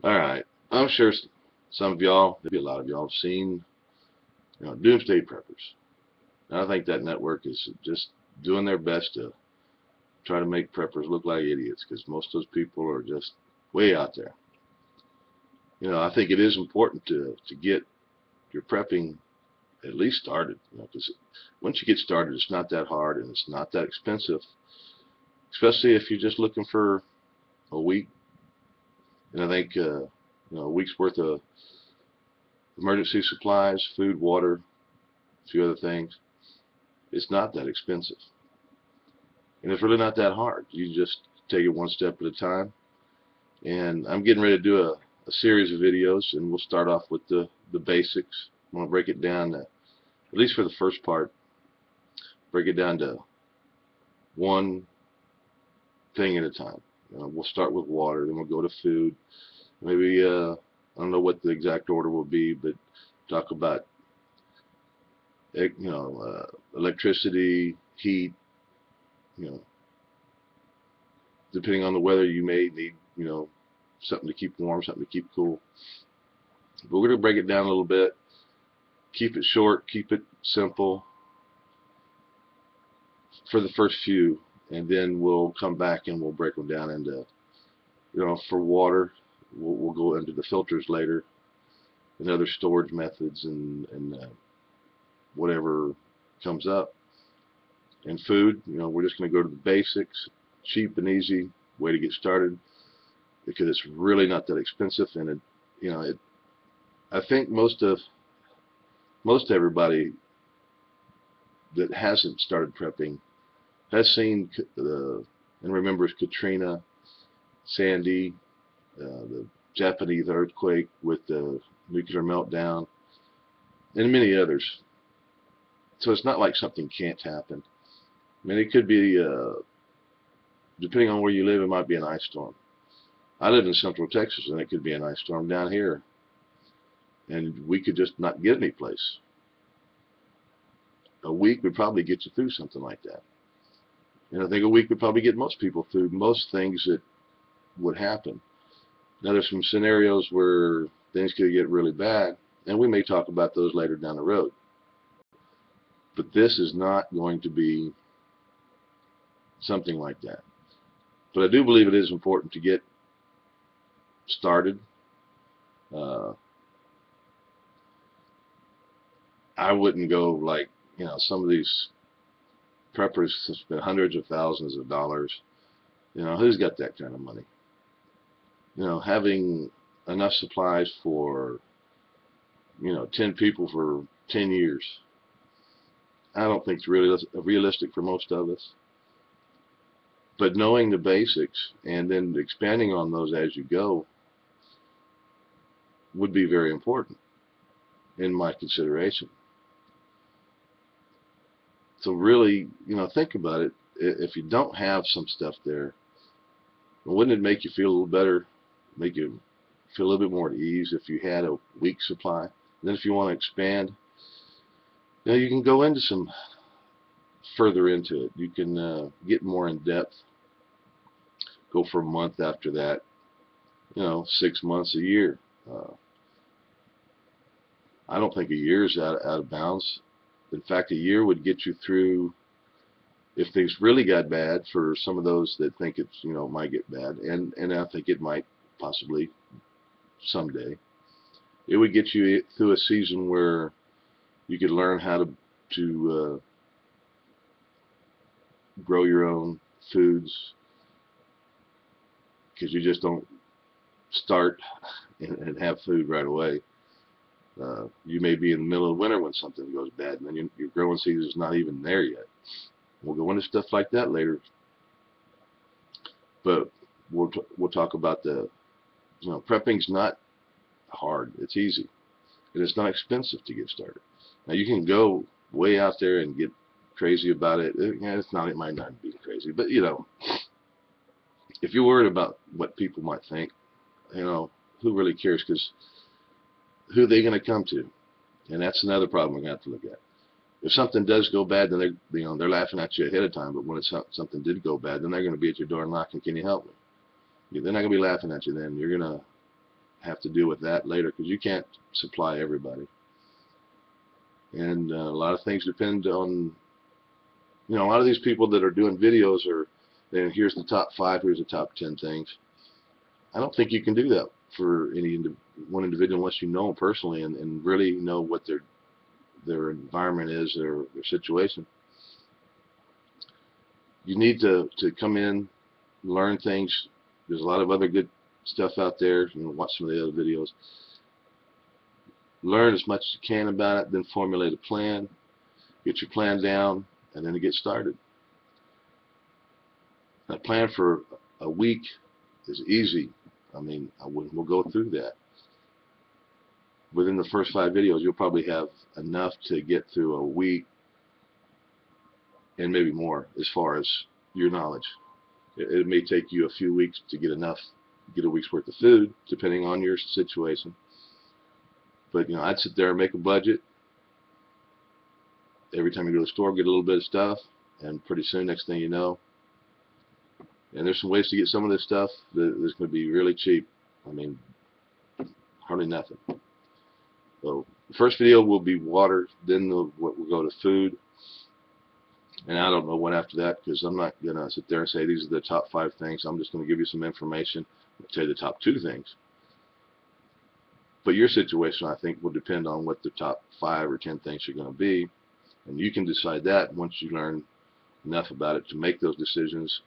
All right. I'm sure some of y'all, maybe a lot of y'all, have seen, Doomsday Preppers. And I think that network is just doing their best to try to make preppers look like idiots because most of those people are just way out there. I think it is important to get your prepping at least started. Because once you get started, it's not that hard and it's not that expensive, especially if you're just looking for a week. And I think a week's worth of emergency supplies, food, water, a few other things. It's not that expensive, and it's really not that hard. You just take it one step at a time. And I'm getting ready to do a series of videos, and we'll start off with the basics. I'm going to break it down, at least for the first part, break it down to one thing at a time. We'll start with water, then we'll go to food. Maybe I don't know what the exact order will be, but talk about electricity, heat. You know, depending on the weather, you may need something to keep warm, something to keep cool. But we're going to break it down a little bit. Keep it short, keep it simple for the first few, and then we'll come back and we'll break them down into, for water, we'll go into the filters later and other storage methods and whatever comes up. And food, we're just going to go to the basics, cheap and easy way to get started because it's really not that expensive, and I think most everybody that hasn't started prepping has seen and remembers Katrina, Sandy, the Japanese earthquake with the nuclear meltdown, and many others. So it's not like something can't happen. I mean, it could be, depending on where you live, it might be an ice storm. I live in Central Texas, and it could be an ice storm down here, and we could just not get any place. A week would probably get you through something like that. And I think a week would probably get most people through most things that would happen. Now, there's some scenarios where things could get really bad, and we may talk about those later down the road. But this is not going to be something like that. But I do believe it is important to get started. Uh, I wouldn't go like, some of these preppers spend hundreds of thousands of dollars. Who's got that kind of money? Having enough supplies for, 10 people for 10 years, I don't think it's really realistic for most of us. But knowing the basics and then expanding on those as you go would be very important in my consideration. So really, think about it. If you don't have some stuff there, wouldn't it make you feel a little better, make you feel a little bit more at ease if you had a week supply? And then if you want to expand, you can go into some further into it. You can get more in depth, go for a month after that, 6 months, a year. I don't think a year is out of bounds. In fact, a year would get you through if things really got bad for some of those that think it's, might get bad, and I think it might possibly someday. It would get you through a season where you could learn how to grow your own foods because you just don't start and have food right away. You may be in the middle of winter when something goes bad, and then your growing season is not even there yet. We'll go into stuff like that later, but we'll talk about prepping's not hard. It's easy, and it's not expensive to get started. Now you can go way out there and get crazy about it. It's not. It might not be crazy, but if you're worried about what people might think, who really cares? Because who are they going to come to? And that's another problem we're going to have to look at. If something does go bad, then they're laughing at you ahead of time. But when something did go bad, then they're going to be at your door and knocking, "Can you help me?" They're not going to be laughing at you then. You're going to have to deal with that later, because you can't supply everybody. And a lot of things depend on, a lot of these people that are doing videos are, and here's the top 5, here's the top 10 things. I don't think you can do that for one individual unless you know them personally and really know what their environment is, their situation. You need to come in, learn things. There's a lot of other good stuff out there. Watch some of the other videos. Learn as much as you can about it, then formulate a plan. Get your plan down, and then get started. A plan for a week is easy. I mean, we'll go through that. Within the first 5 videos, you'll probably have enough to get through a week, and maybe more as far as your knowledge. It may take you a few weeks to get a week's worth of food, depending on your situation. But I'd sit there and make a budget. Every time you go to the store, get a little bit of stuff, and pretty soon, next thing you know, and there's some ways to get some of this stuff that's going to be really cheap. I mean, hardly nothing. So the first video will be water, then we'll go to food, and I don't know what after that, because I'm not going to sit there and say these are the top 5 things. I'm just going to give you some information. I'll tell you the top 2 things. But your situation, I think, will depend on what the top 5 or 10 things are going to be, and you can decide that once you learn enough about it to make those decisions,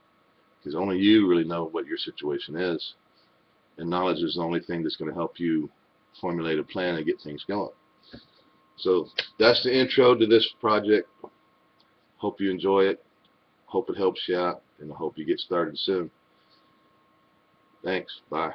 because only you really know what your situation is, and knowledge is the only thing that's going to help you formulate a plan and get things going. So that's the intro to this project. Hope you enjoy it. Hope it helps you out, and I hope you get started soon. Thanks. Bye.